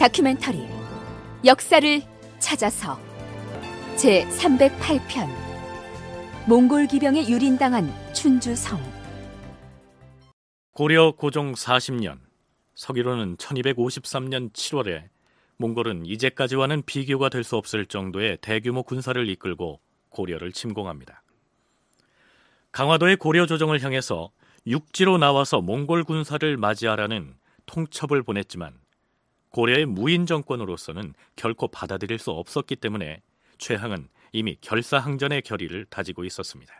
다큐멘터리 역사를 찾아서 제308편 몽골 기병에 유린당한 춘주성. 고려 고종 40년, 서기로는 1253년 7월에 몽골은 이제까지와는 비교가 될 수 없을 정도의 대규모 군사를 이끌고 고려를 침공합니다. 강화도의 고려 조정을 향해서 육지로 나와서 몽골 군사를 맞이하라는 통첩을 보냈지만 고려의 무인 정권으로서는 결코 받아들일 수 없었기 때문에 최항은 이미 결사항전의 결의를 다지고 있었습니다.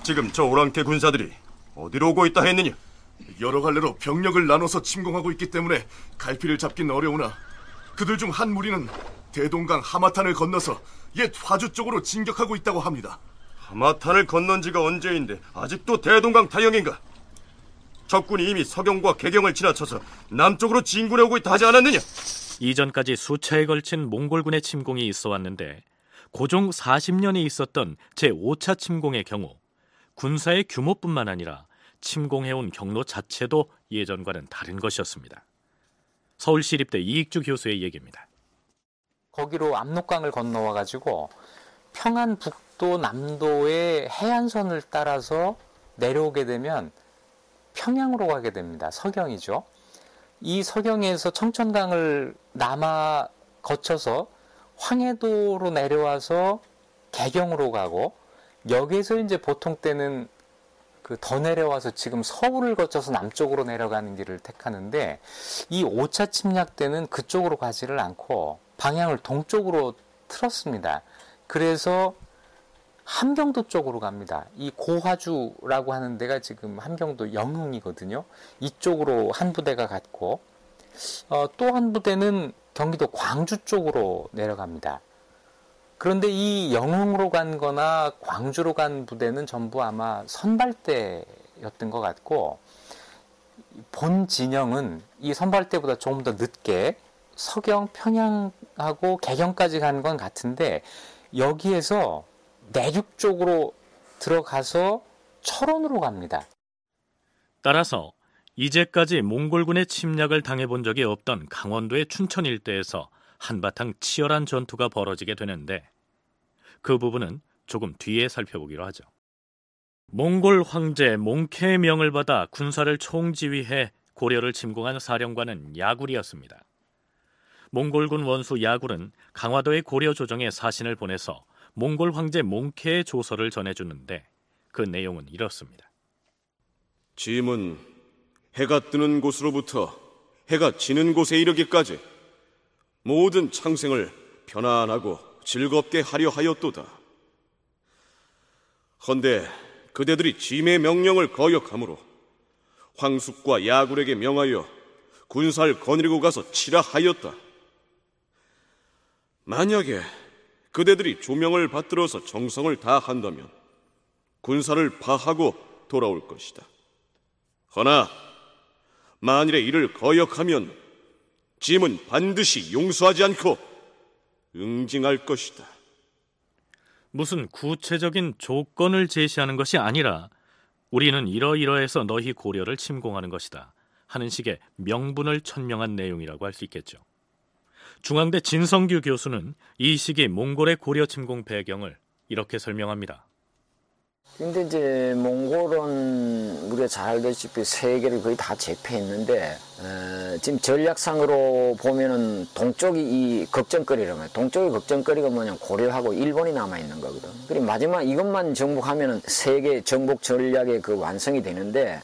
지금 저 오랑캐 군사들이 어디로 오고 있다 했느냐? 여러 갈래로 병력을 나눠서 침공하고 있기 때문에 갈피를 잡긴 어려우나 그들 중 한 무리는 대동강 하마탄을 건너서 옛 화주 쪽으로 진격하고 있다고 합니다. 하마탄을 건넌 지가 언제인데 아직도 대동강 타령인가? 적군이 이미 서경과 개경을 지나쳐서 남쪽으로 진군해 오고 있다 하지 않았느냐? 이전까지 수차에 걸친 몽골군의 침공이 있어 왔는데 고종 40년에 있었던 제5차 침공의 경우 군사의 규모뿐만 아니라 침공해온 경로 자체도 예전과는 다른 것이었습니다. 서울시립대 이익주 교수의 얘기입니다. 거기로 압록강을 건너와가지고 평안 북도 남도의 해안선을 따라서 내려오게 되면 평양으로 가게 됩니다. 서경이죠. 이 서경에서 청천강을 남아 거쳐서 황해도로 내려와서 개경으로 가고 여기에서 이제 보통 때는 더 내려와서 지금 서울을 거쳐서 남쪽으로 내려가는 길을 택하는데 이 5차 침략 때는 그쪽으로 가지를 않고 방향을 동쪽으로 틀었습니다. 그래서 함경도 쪽으로 갑니다. 이 고화주라고 하는 데가 지금 함경도 영흥이거든요. 이쪽으로 한 부대가 갔고 또 한 부대는 경기도 광주 쪽으로 내려갑니다. 그런데 이 영흥으로 간 거나 광주로 간 부대는 전부 아마 선발대였던 것 같고 본 진영은 이 선발대보다 조금 더 늦게 서경, 평양하고 개경까지 간 건 같은데 여기에서 내륙 쪽으로 들어가서 철원으로 갑니다. 따라서 이제까지 몽골군의 침략을 당해본 적이 없던 강원도의 춘천 일대에서 한바탕 치열한 전투가 벌어지게 되는데 그 부분은 조금 뒤에 살펴보기로 하죠. 몽골 황제 몽케의 명을 받아 군사를 총지휘해 고려를 침공한 사령관은 야굴이었습니다. 몽골군 원수 야굴은 강화도의 고려 조정에 사신을 보내서 몽골 황제 몽케의 조서를 전해주는데 그 내용은 이렇습니다. 짐은 해가 뜨는 곳으로부터 해가 지는 곳에 이르기까지 모든 창생을 편안하고 즐겁게 하려 하였도다. 헌데 그대들이 짐의 명령을 거역하므로 황숙과 야굴에게 명하여 군사를 거느리고 가서 치라 하였다. 만약에 그대들이 조명을 받들어서 정성을 다한다면 군사를 파하고 돌아올 것이다. 허나 만일에 이를 거역하면 짐은 반드시 용서하지 않고 응징할 것이다. 무슨 구체적인 조건을 제시하는 것이 아니라 우리는 이러이러해서 너희 고려를 침공하는 것이다 하는 식의 명분을 천명한 내용이라고 할 수 있겠죠. 중앙대 진성규 교수는 이 시기 몽골의 고려 침공 배경을 이렇게 설명합니다. 근데 이제 몽골은 우리가 잘 알다시피 세계를 거의 다 제패했는데 지금 전략상으로 보면은 동쪽이 이 걱정거리라면 동쪽의 걱정거리가 뭐냐면 고려하고 일본이 남아 있는 거거든. 그리고 마지막 이것만 정복하면은 세계 정복 전략의 그 완성이 되는데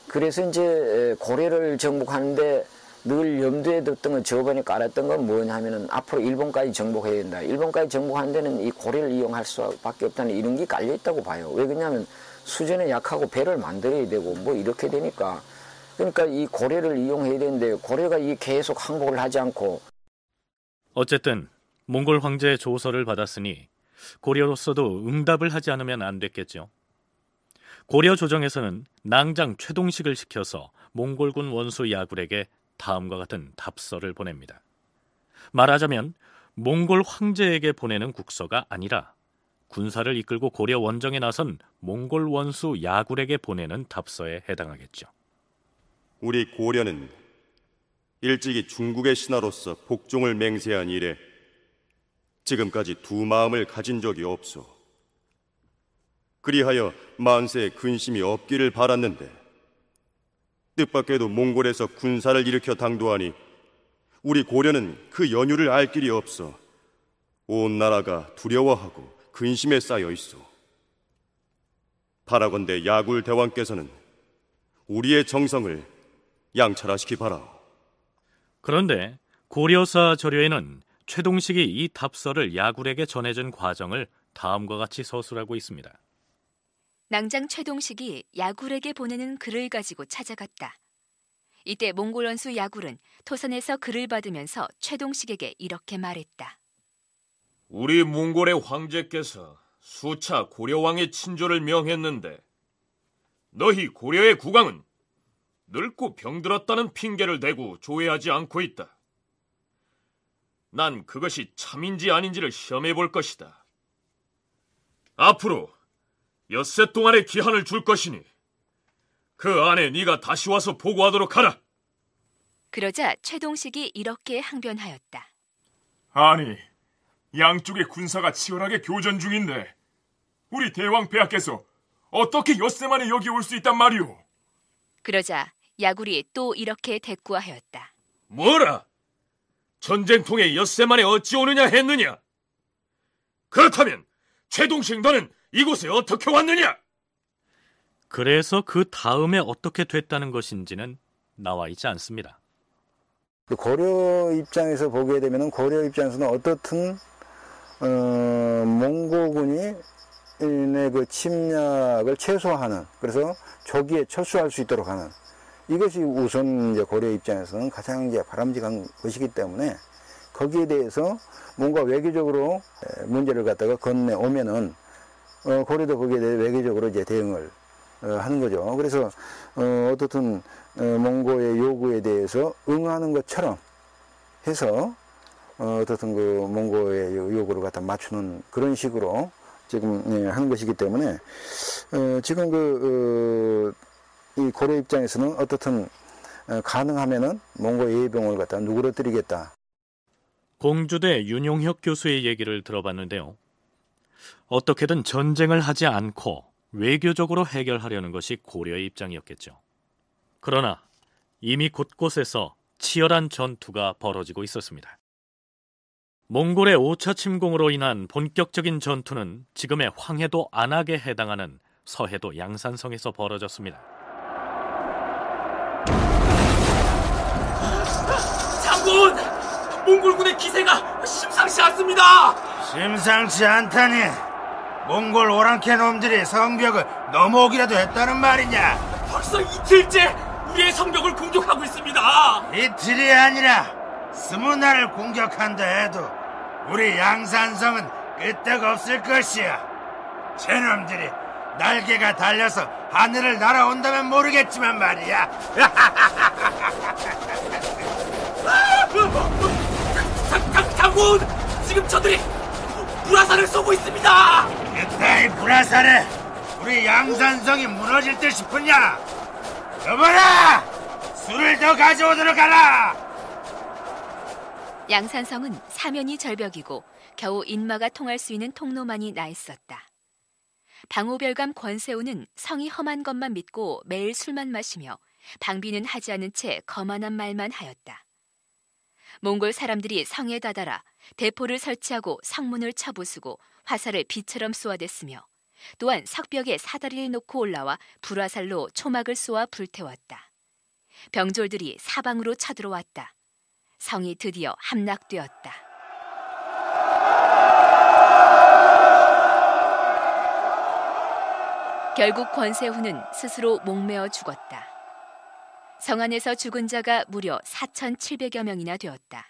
그래서 이제 고려를 정복하는데 늘 염두에 뒀던 건 저번에 깔았던 건 뭐냐면은 앞으로 일본까지 정복해야 된다. 일본까지 정복하는 데는 이 고려를 이용할 수밖에 없다는 이런 게 깔려 있다고 봐요. 왜 그러냐면 수전에 약하고 배를 만들어야 되고 뭐 이렇게 되니까 그러니까 이 고려를 이용해야 되는데 고려가 이 계속 항복을 하지 않고 어쨌든 몽골 황제의 조서를 받았으니 고려로서도 응답을 하지 않으면 안 됐겠죠. 고려 조정에서는 낭장 최동식을 시켜서 몽골군 원수 야굴에게 다음과 같은 답서를 보냅니다. 말하자면 몽골 황제에게 보내는 국서가 아니라 군사를 이끌고 고려 원정에 나선 몽골 원수 야굴에게 보내는 답서에 해당하겠죠. 우리 고려는 일찍이 중국의 신하로서 복종을 맹세한 이래 지금까지 두 마음을 가진 적이 없소. 그리하여 만세에 근심이 없기를 바랐는데 뜻밖에도 몽골에서 군사를 일으켜 당도하니 우리 고려는 그 연유를 알 길이 없어 온 나라가 두려워하고 근심에 쌓여 있소. 바라건대 야굴 대왕께서는 우리의 정성을 양철하시기 바라오. 그런데 고려사 저료에는 최동식이 이 답서를 야굴에게 전해준 과정을 다음과 같이 서술하고 있습니다. 낭장 최동식이 야굴에게 보내는 글을 가지고 찾아갔다. 이때 몽골 원수 야굴은 토선에서 글을 받으면서 최동식에게 이렇게 말했다. 우리 몽골의 황제께서 수차 고려왕의 친조를 명했는데 너희 고려의 국왕은 늙고 병들었다는 핑계를 대고 조회하지 않고 있다. 난 그것이 참인지 아닌지를 시험해 볼 것이다. 앞으로 엿새 동안의 기한을 줄 것이니 그 안에 네가 다시 와서 보고하도록 하라. 그러자 최동식이 이렇게 항변하였다. 아니, 양쪽의 군사가 치열하게 교전 중인데 우리 대왕 폐하께서 어떻게 엿새 만에 여기 올 수 있단 말이오? 그러자 야굴이 또 이렇게 대꾸하였다. 뭐라? 전쟁통에 엿새 만에 어찌 오느냐 했느냐? 그렇다면 최동식 너는 이곳에 어떻게 왔느냐? 그래서 그 다음에 어떻게 됐다는 것인지는 나와 있지 않습니다. 고려 입장에서 보게 되면 고려 입장에서는 어떻든 몽고군이 그 침략을 최소화하는, 그래서 조기에 철수할 수 있도록 하는, 이것이 우선 이제 고려 입장에서는 가장 이제 바람직한 것이기 때문에 거기에 대해서 뭔가 외교적으로 문제를 갖다가 건네오면은 고려도 거기에 대해 외교적으로 이제 대응을 하는 거죠. 그래서 어떻든 몽고의 요구에 대해서 응하는 것처럼 해서 어떻든 그 몽고의 요구를 갖다 맞추는 그런 식으로 지금 하는 것이기 때문에 지금 이 고려 입장에서는 어떻든 가능하면은 몽고 예병을 갖다 누그러뜨리겠다. 공주대 윤용혁 교수의 얘기를 들어봤는데요. 어떻게든 전쟁을 하지 않고 외교적으로 해결하려는 것이 고려의 입장이었겠죠. 그러나 이미 곳곳에서 치열한 전투가 벌어지고 있었습니다. 몽골의 5차 침공으로 인한 본격적인 전투는 지금의 황해도 안악에 해당하는 서해도 양산성에서 벌어졌습니다. 장군! 몽골군의 기세가 심상치 않습니다! 심상치 않다니? 몽골 오랑캐 놈들이 성벽을 넘어오기라도 했다는 말이냐? 벌써 이틀째 우리의 성벽을 공격하고 있습니다! 이틀이 아니라 20날을 공격한다 해도 우리 양산성은 끄떡 없을 것이야. 저놈들이 날개가 달려서 하늘을 날아온다면 모르겠지만 말이야. 장군! 지금 저들이 불화살을 쏘고 있습니다! 그따위 불화살에 우리 양산성이 무너질 듯 싶으냐? 여보라! 술을 더 가져오도록 하라! 양산성은 사면이 절벽이고 겨우 인마가 통할 수 있는 통로만이 나 있었다. 방호별감 권세우는 성이 험한 것만 믿고 매일 술만 마시며 방비는 하지 않은 채 거만한 말만 하였다. 몽골 사람들이 성에 다다라 대포를 설치하고 성문을 쳐부수고 화살을 비처럼 쏘아댔으며 또한 석벽에 사다리를 놓고 올라와 불화살로 초막을 쏘아 불태웠다. 병졸들이 사방으로 쳐들어왔다. 성이 드디어 함락되었다. 결국 권세후는 스스로 목매어 죽었다. 성 안에서 죽은 자가 무려 4,700여 명이나 되었다.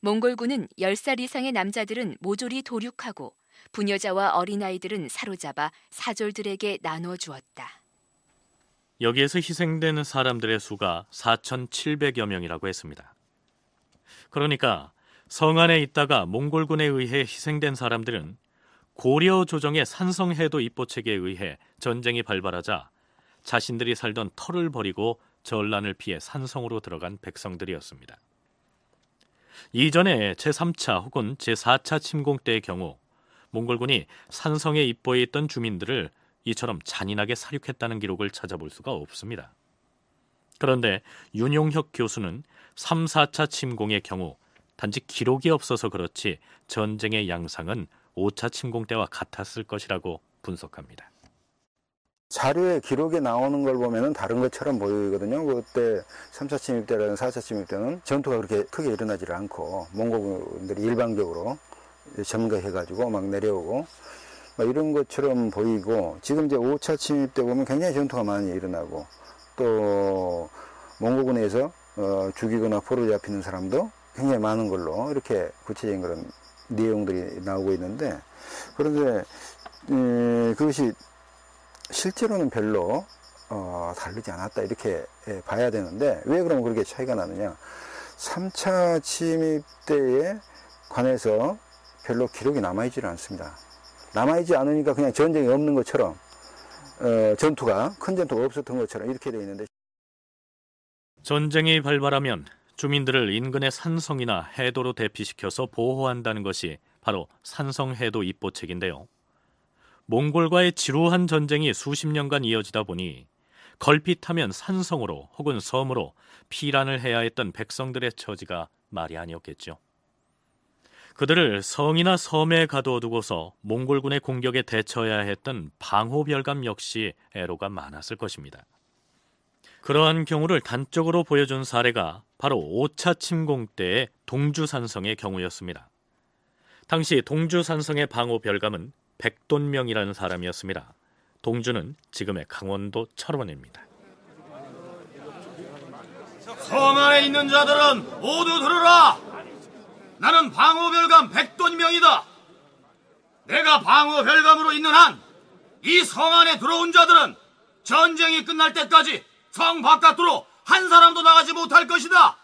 몽골군은 10살 이상의 남자들은 모조리 도륙하고 부녀자와 어린아이들은 사로잡아 사졸들에게 나눠 주었다. 여기에서 희생된 사람들의 수가 4,700여 명이라고 했습니다. 그러니까 성 안에 있다가 몽골군에 의해 희생된 사람들은 고려 조정의 산성해도 입보책에 의해 전쟁이 발발하자 자신들이 살던 터를 버리고 전란을 피해 산성으로 들어간 백성들이었습니다. 이전에 제3차 혹은 제4차 침공 때의 경우 몽골군이 산성에 입보해 있던 주민들을 이처럼 잔인하게 살육했다는 기록을 찾아볼 수가 없습니다. 그런데 윤용혁 교수는 3, 4차 침공의 경우 단지 기록이 없어서 그렇지 전쟁의 양상은 5차 침공 때와 같았을 것이라고 분석합니다. 자료에 기록에 나오는 걸 보면은 다른 것처럼 보이거든요. 그때 3차 침입 때라는 4차 침입 때는 전투가 그렇게 크게 일어나지를 않고 몽골군들이 일방적으로 점거해가지고 막 내려오고 막 이런 것처럼 보이고, 지금 이제 5차 침입 때 보면 굉장히 전투가 많이 일어나고 또 몽골군에서 죽이거나 포로 잡히는 사람도 굉장히 많은 걸로 이렇게 구체적인 그런 내용들이 나오고 있는데, 그런데 그것이 실제로는 별로 다르지 않았다 이렇게 봐야 되는데, 왜 그러면 그렇게 차이가 나느냐. 3차 침입 때에 관해서 별로 기록이 남아있지는 않습니다. 남아있지 않으니까 그냥 전쟁이 없는 것처럼, 큰 전투가 없었던 것처럼 이렇게 되어 있는데, 전쟁이 발발하면 주민들을 인근의 산성이나 해도로 대피시켜서 보호한다는 것이 바로 산성해도 입보책인데요. 몽골과의 지루한 전쟁이 수십 년간 이어지다 보니 걸핏하면 산성으로 혹은 섬으로 피란을 해야 했던 백성들의 처지가 말이 아니었겠죠. 그들을 성이나 섬에 가두어 두고서 몽골군의 공격에 대처해야 했던 방호별감 역시 애로가 많았을 것입니다. 그러한 경우를 단적으로 보여준 사례가 바로 5차 침공 때의 동주산성의 경우였습니다. 당시 동주산성의 방호별감은 백돈명이라는 사람이었습니다. 동주는 지금의 강원도 철원입니다. 성 안에 있는 자들은 모두 들으라. 나는 방호별감 백돈명이다. 내가 방호별감으로 있는 한 이 성 안에 들어온 자들은 전쟁이 끝날 때까지 성 바깥으로 한 사람도 나가지 못할 것이다.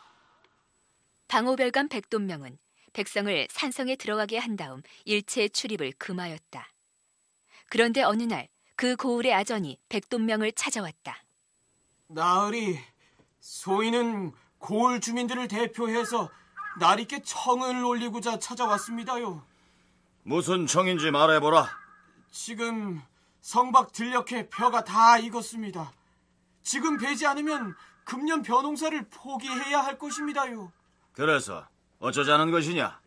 방호별감 백돈명은 백성을 산성에 들어가게 한 다음 일체 출입을 금하였다. 그런데 어느 날 그 고을의 아전이 백돈명을 찾아왔다. 나으리, 소인은 고을 주민들을 대표해서 날있게 청을 올리고자 찾아왔습니다요. 무슨 청인지 말해보라. 지금 성밖 들녘에 벼가 다 익었습니다. 지금 베지 않으면 금년 벼농사를 포기해야 할 것입니다요. 그래서 어쩌자는 것이냐?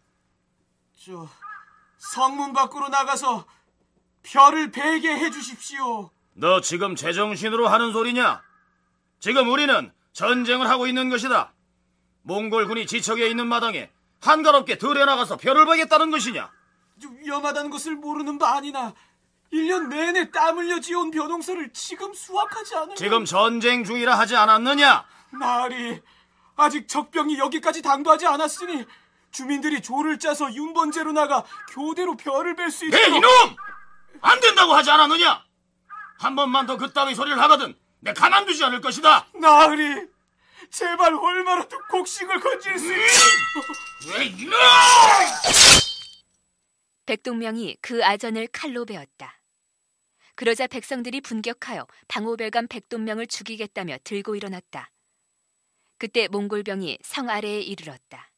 성문 밖으로 나가서 벼를 베게 해주십시오. 너 지금 제정신으로 하는 소리냐? 지금 우리는 전쟁을 하고 있는 것이다. 몽골군이 지척에 있는 마당에 한가롭게 들에 나가서 벼를 베겠다는 것이냐? 위험하다는 것을 모르는 바 아니나 1년 내내 땀 흘려 지어온 벼농사를 지금 수확하지 않으면... 지금 전쟁 중이라 하지 않았느냐? 나으리, 아직 적병이 여기까지 당도하지 않았으니 주민들이 조를 짜서 윤번제로 나가 교대로 벼를 벨 수 있도록... 이놈! 안 된다고 하지 않았느냐? 한 번만 더 그따위 소리를 하거든 내 가만두지 않을 것이다. 나으리, 제발 얼마라도 곡식을 건질 수 있도록... 이놈! 백동명이 그 아전을 칼로 베었다. 그러자 백성들이 분격하여 방호별감 백돈명을 죽이겠다며 들고 일어났다. 그때 몽골병이 성 아래에 이르렀다.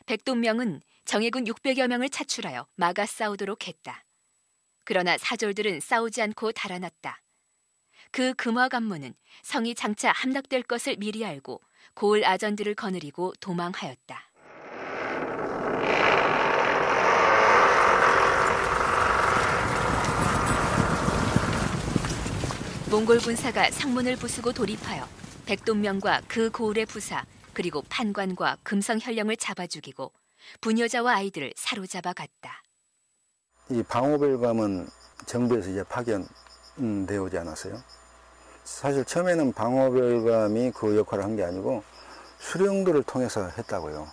백돈명은 정예군 600여 명을 차출하여 막아 싸우도록 했다. 그러나 사졸들은 싸우지 않고 달아났다. 그 금화관문은 성이 장차 함락될 것을 미리 알고 고을 아전들을 거느리고 도망하였다. 몽골 군사가 성문을 부수고 돌입하여 백돈명과 그 고을의 부사 그리고 판관과 금성현령을 잡아 죽이고 부녀자와 아이들을 사로잡아 갔다. 이 방호별감은 정부에서 이제 파견되어 오지 않았어요. 사실 처음에는 방호별감이 그 역할을 한 게 아니고 수령들을 통해서 했다고요.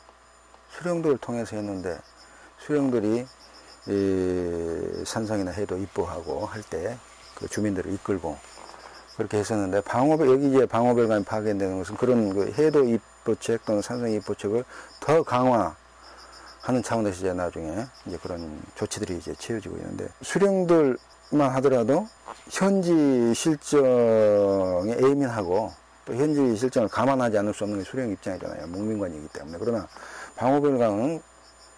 수령들을 통해서 했는데 수령들이 이 산성이나 해도 입보하고 할 때 그 주민들을 이끌고 그렇게 했었는데 여기 이제 방호별감이 파견되는 것은 그런 그 해도 입보책 또는 산성 입보책을 더 강화하는 차원에서 이제 나중에 이제 그런 조치들이 이제 취해지고 있는데, 수령들만 하더라도 현지 실정에 예민하고 또 현지 실정을 감안하지 않을 수 없는 게 수령 입장이잖아요. 묵민관이기 때문에. 그러나 방호별강은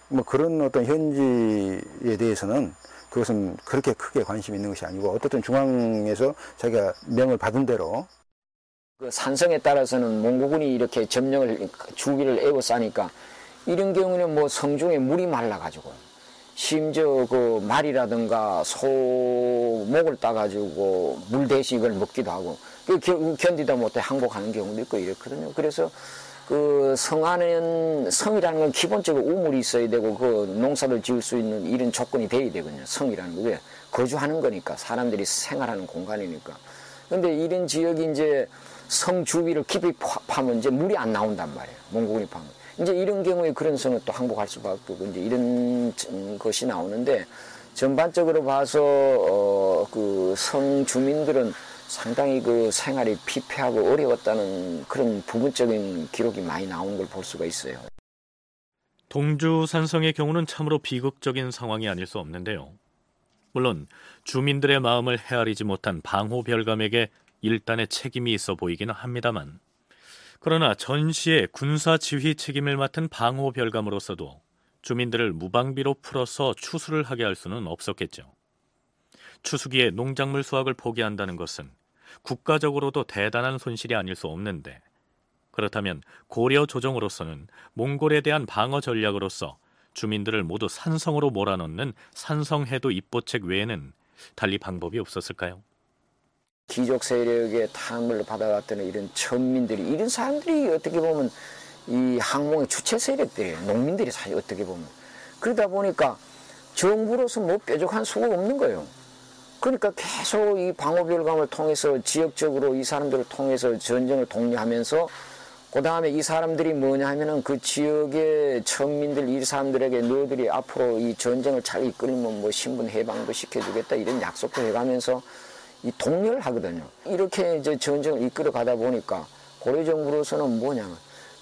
뭐 그런 어떤 현지에 대해서는 그것은 그렇게 크게 관심이 있는 것이 아니고 어떻든 중앙에서 자기가 명을 받은 대로 그 산성에 따라서는 몽고군이 이렇게 점령을 주기를 에워싸니까 이런 경우는 뭐 성중에 물이 말라가지고 심지어 그 말이라든가 소목을 따가지고 물 대신 이걸 먹기도 하고 견디다 못해 항복하는 경우도 있고 이렇거든요. 그래서 그 성안은 성이라는 건 기본적으로 우물이 있어야 되고 그 농사를 지을 수 있는 이런 조건이 돼야 되거든요. 성이라는 게 거주하는 거니까 사람들이 생활하는 공간이니까. 근데 이런 지역이 이제 성 주위를 깊이 파면 이제 물이 안 나온단 말이에요. 몽고군이 파면. 이제 이런 경우에 그런 성을 또 항복할 수밖에 없고 이제 이런 것이 나오는데 전반적으로 봐서 그 성 주민들은 상당히 그 생활이 피폐하고 어려웠다는 그런 부분적인 기록이 많이 나오는 걸 볼 수가 있어요. 동주 산성의 경우는 참으로 비극적인 상황이 아닐 수 없는데요. 물론 주민들의 마음을 헤아리지 못한 방호별감에게 일단의 책임이 있어 보이기는 합니다만, 그러나 전시의 군사 지휘 책임을 맡은 방호별감으로서도 주민들을 무방비로 풀어서 추수를 하게 할 수는 없었겠죠. 추수기에 농작물 수확을 포기한다는 것은 국가적으로도 대단한 손실이 아닐 수 없는데, 그렇다면 고려 조정으로서는 몽골에 대한 방어 전략으로서 주민들을 모두 산성으로 몰아넣는 산성해도 입보책 외에는 달리 방법이 없었을까요? 귀족 세력의 탕물을 받아왔던 이런 천민들이, 이런 사람들이 어떻게 보면 이 항몽의 주체 세력들이에요. 농민들이 사실 어떻게 보면. 그러다 보니까 정부로서 뭐 뾰족한 수가 없는 거예요. 그러니까 계속 이 방호별감을 통해서 지역적으로 이 사람들을 통해서 전쟁을 독려하면서 그 다음에 이 사람들이 뭐냐 하면은 그 지역의 천민들, 이 사람들에게 너희들이 앞으로 이 전쟁을 잘 이끌면 뭐 신분 해방도 시켜주겠다 이런 약속도 해가면서 이 독려를 하거든요. 이렇게 이제 전쟁을 이끌어 가다 보니까 고려 정부로서는 뭐냐,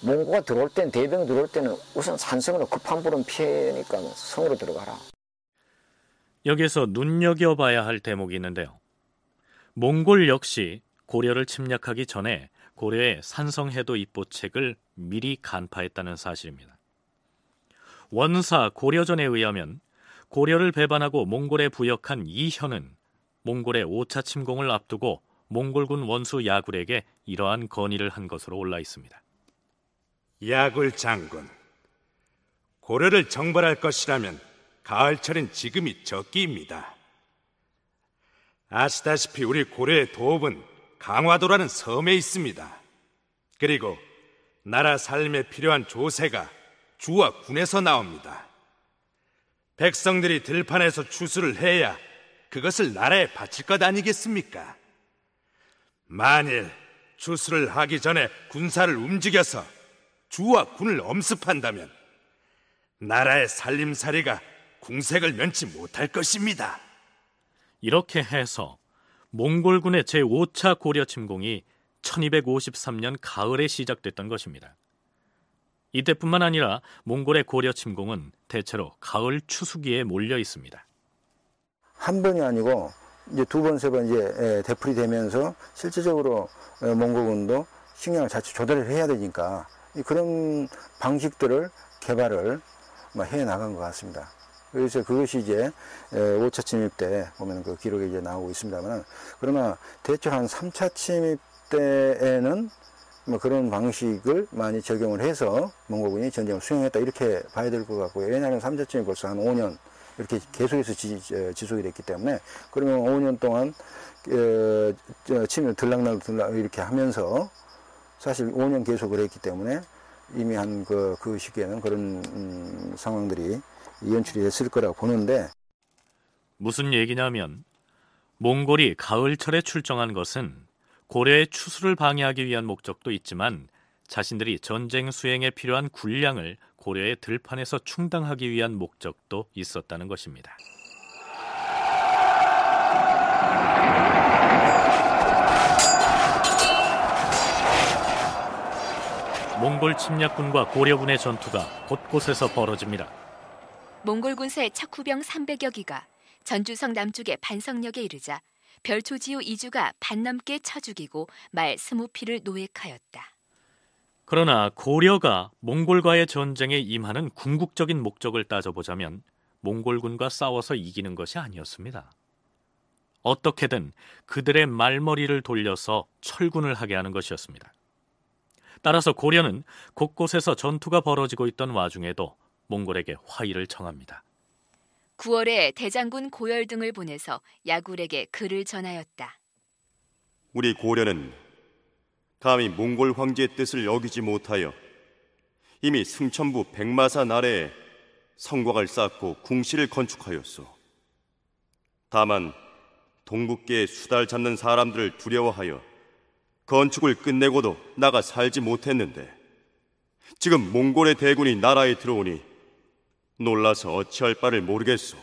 몽고가 들어올 땐, 대병 들어올 때는 우선 산성으로 급한 불은 피하니까 성으로 들어가라. 여기에서 눈여겨봐야 할 대목이 있는데요. 몽골 역시 고려를 침략하기 전에 고려의 산성해도 입보책을 미리 간파했다는 사실입니다. 원사 고려전에 의하면 고려를 배반하고 몽골에 부역한 이현은 몽골의 5차 침공을 앞두고 몽골군 원수 야굴에게 이러한 건의를 한 것으로 올라 있습니다. 야굴 장군, 고려를 정벌할 것이라면 가을철인 지금이 적기입니다. 아시다시피 우리 고려의 도읍은 강화도라는 섬에 있습니다. 그리고 나라 삶에 필요한 조세가 주와 군에서 나옵니다. 백성들이 들판에서 추수를 해야 그것을 나라에 바칠 것 아니겠습니까? 만일 추수를 하기 전에 군사를 움직여서 주와 군을 엄습한다면 나라의 살림살이가 궁색을 면치 못할 것입니다. 이렇게 해서 몽골군의 제5차 고려 침공이 1253년 가을에 시작됐던 것입니다. 이때뿐만 아니라 몽골의 고려 침공은 대체로 가을 추수기에 몰려 있습니다. 한 번이 아니고 이제 두 번, 세 번 이제 되풀이 되면서 실질적으로 몽골군도 식량을 자칫 조달을 해야 되니까 그런 방식들을 개발을 해 나간 것 같습니다. 그래서 그것이 이제 5차 침입 때 보면 그 기록에 이제 나오고 있습니다만, 그러나 대체 한 3차 침입 때에는 뭐 그런 방식을 많이 적용을 해서 몽골군이 전쟁을 수행했다 이렇게 봐야 될 것 같고요. 왜냐하면 3차 침입 벌써 한 5년 이렇게 계속해서 지속이 됐기 때문에, 그러면 5년 동안 침입을 들락날락 이렇게 하면서 사실 5년 계속을 했기 때문에 이미 한 그 시기에는 그런 상황들이 연출이 됐을 거라고 보는데, 무슨 얘기냐면 몽골이 가을철에 출정한 것은 고려의 추수를 방해하기 위한 목적도 있지만 자신들이 전쟁 수행에 필요한 군량을 고려의 들판에서 충당하기 위한 목적도 있었다는 것입니다. 몽골 침략군과 고려군의 전투가 곳곳에서 벌어집니다. 몽골 군사의 척후병 300여 기가 전주성 남쪽의 반성역에 이르자 별초지후 이주가 반 넘게 쳐 죽이고 말 20피를 노획하였다. 그러나 고려가 몽골과의 전쟁에 임하는 궁극적인 목적을 따져보자면 몽골군과 싸워서 이기는 것이 아니었습니다. 어떻게든 그들의 말머리를 돌려서 철군을 하게 하는 것이었습니다. 따라서 고려는 곳곳에서 전투가 벌어지고 있던 와중에도 몽골에게 화의를 청합니다. 9월에 대장군 고열 등을 보내서 야굴에게 글을 전하였다. 우리 고려는 감히 몽골 황제의 뜻을 어기지 못하여 이미 승천부 백마산 아래에 성곽을 쌓고 궁실을 건축하였소. 다만 동북계에 수달 잡는 사람들을 두려워하여 건축을 끝내고도 나가 살지 못했는데 지금 몽골의 대군이 나라에 들어오니 놀라서 어찌할 바를 모르겠소.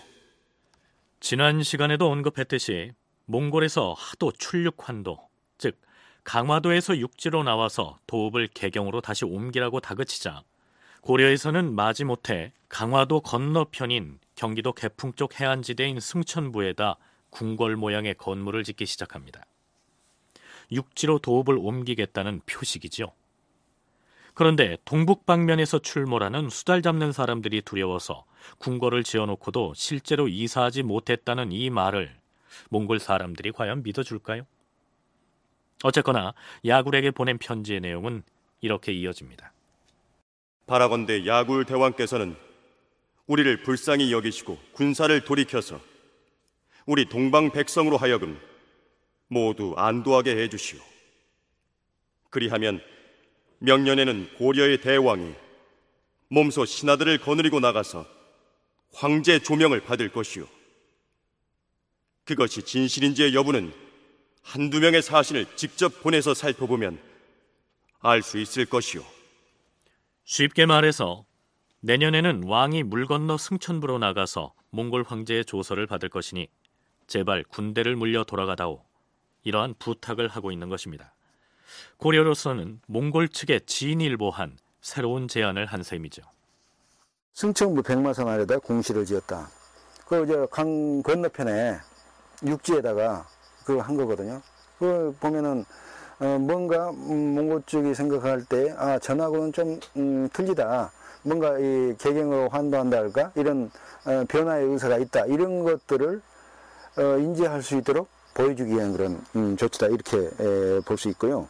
지난 시간에도 언급했듯이 몽골에서 하도 출륙환도, 즉 강화도에서 육지로 나와서 도읍을 개경으로 다시 옮기라고 다그치자 고려에서는 마지못해 강화도 건너편인 경기도 개풍 쪽 해안지대인 승천부에다 궁궐 모양의 건물을 짓기 시작합니다. 육지로 도읍을 옮기겠다는 표식이죠. 그런데 동북 방면에서 출몰하는 수달 잡는 사람들이 두려워서 궁궐을 지어놓고도 실제로 이사하지 못했다는 이 말을 몽골 사람들이 과연 믿어줄까요? 어쨌거나 야굴에게 보낸 편지의 내용은 이렇게 이어집니다. 바라건대 야굴 대왕께서는 우리를 불쌍히 여기시고 군사를 돌이켜서 우리 동방 백성으로 하여금 모두 안도하게 해주시오. 그리하면 명년에는 고려의 대왕이 몸소 신하들을 거느리고 나가서 황제 조명을 받을 것이오. 그것이 진실인지의 여부는 한두 명의 사신을 직접 보내서 살펴보면 알 수 있을 것이오. 쉽게 말해서 내년에는 왕이 물 건너 승천부로 나가서 몽골 황제의 조서를 받을 것이니 제발 군대를 물려 돌아가다오. 이러한 부탁을 하고 있는 것입니다. 고려로서는 몽골 측에 진일보한 새로운 제안을 한 셈이죠. 승천부 백마산 아래다 궁실을 지었다. 강 건너편에 육지에다가 그거 한 거거든요. 그걸 보면은 뭔가 몽골 쪽이 생각할 때 전하고는 좀 틀리다. 뭔가 이 개경으로 환도한다 할까? 이런 변화의 의사가 있다. 이런 것들을 인지할 수 있도록 보여주기 위한 그런 조치다. 이렇게 볼 수 있고요.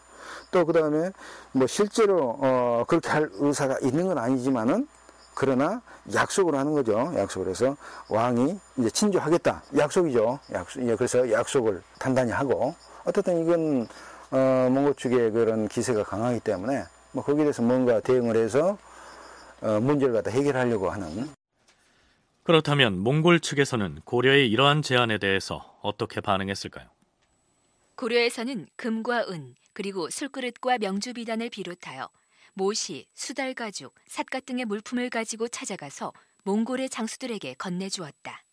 또 그 다음에 뭐 실제로 그렇게 할 의사가 있는 건 아니지만은 그러나 약속을 하는 거죠. 약속을 해서 왕이 이제 친조하겠다. 약속이죠. 그래서 약속을 단단히 하고 어쨌든 이건 몽골 측의 그런 기세가 강하기 때문에 뭐 거기에 대해서 뭔가 대응을 해서 문제를 갖다 해결하려고 하는. 그렇다면 몽골 측에서는 고려의 이러한 제안에 대해서 어떻게 반응했을까요? 고려에서는 금과 은 그리고 술그릇과 명주비단을 비롯하여 모시, 수달가죽, 삿갓 등의 물품을 가지고 찾아가서 몽골의 장수들에게 건네주었다.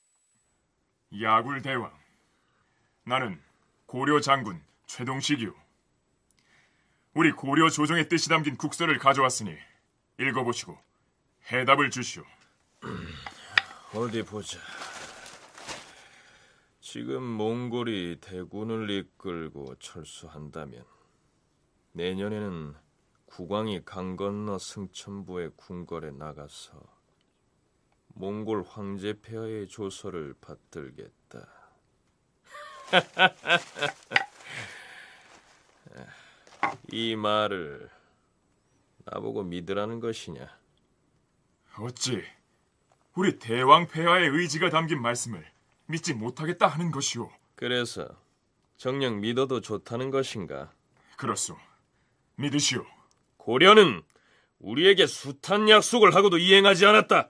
야굴 대왕, 나는 고려 장군 최동식이오. 우리 고려 조정의 뜻이 담긴 국서를 가져왔으니 읽어보시고 해답을 주시오. 어디 보자. 지금 몽골이 대군을 이끌고 철수한다면 내년에는 국왕이 강 건너 승천부의 궁궐에 나가서 몽골 황제 폐하의 조서를 받들겠다. 이 말을 나보고 믿으라는 것이냐? 어찌 우리 대왕 폐하의 의지가 담긴 말씀을 믿지 못하겠다 하는 것이오. 그래서 정녕 믿어도 좋다는 것인가? 그렇소. 믿으시오. 고려는 우리에게 숱한 약속을 하고도 이행하지 않았다.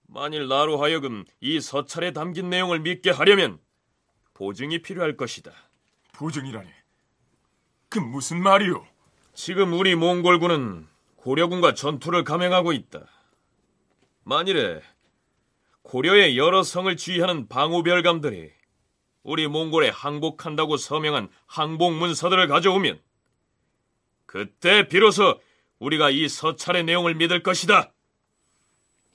만일 나로 하여금 이 서찰에 담긴 내용을 믿게 하려면 보증이 필요할 것이다. 보증이라니? 그 무슨 말이오? 지금 우리 몽골군은 고려군과 전투를 감행하고 있다. 만일에 고려의 여러 성을 지휘하는 방호별감들이 우리 몽골에 항복한다고 서명한 항복문서들을 가져오면 그때 비로소 우리가 이 서찰의 내용을 믿을 것이다.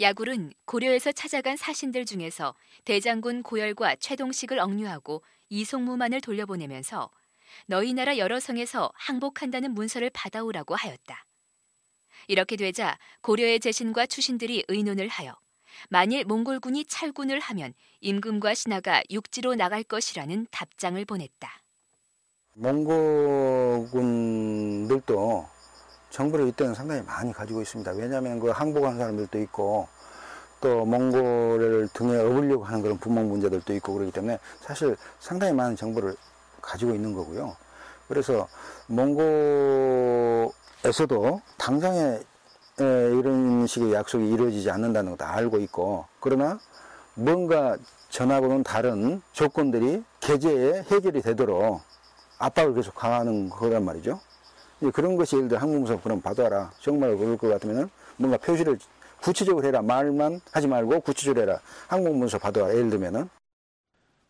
야굴은 고려에서 찾아간 사신들 중에서 대장군 고열과 최동식을 억류하고 이송무만을 돌려보내면서 너희 나라 여러 성에서 항복한다는 문서를 받아오라고 하였다. 이렇게 되자 고려의 제신과 추신들이 의논을 하여 만일 몽골군이 철군을 하면 임금과 신하가 육지로 나갈 것이라는 답장을 보냈다. 몽골군들도 정보를 이때는 상당히 많이 가지고 있습니다. 왜냐하면 그 항복한 사람들도 있고 또 몽골을 등에 업으려고 하는 그런 부목 문제들도 있고 그렇기 때문에 사실 상당히 많은 정보를 가지고 있는 거고요. 그래서 몽골에서도 당장에 이런 식의 약속이 이루어지지 않는다는 것도 알고 있고, 그러나 뭔가 전하고는 다른 조건들이 계제에 해결이 되도록 압박을 계속 가하는 거란 말이죠. 그런 것이 예를 들어 항복문서 그럼 받아라. 정말 그럴 것 같으면 뭔가 표시를 구체적으로 해라. 말만 하지 말고 구체적으로 해라. 항복문서 받아라. 예를 들면은.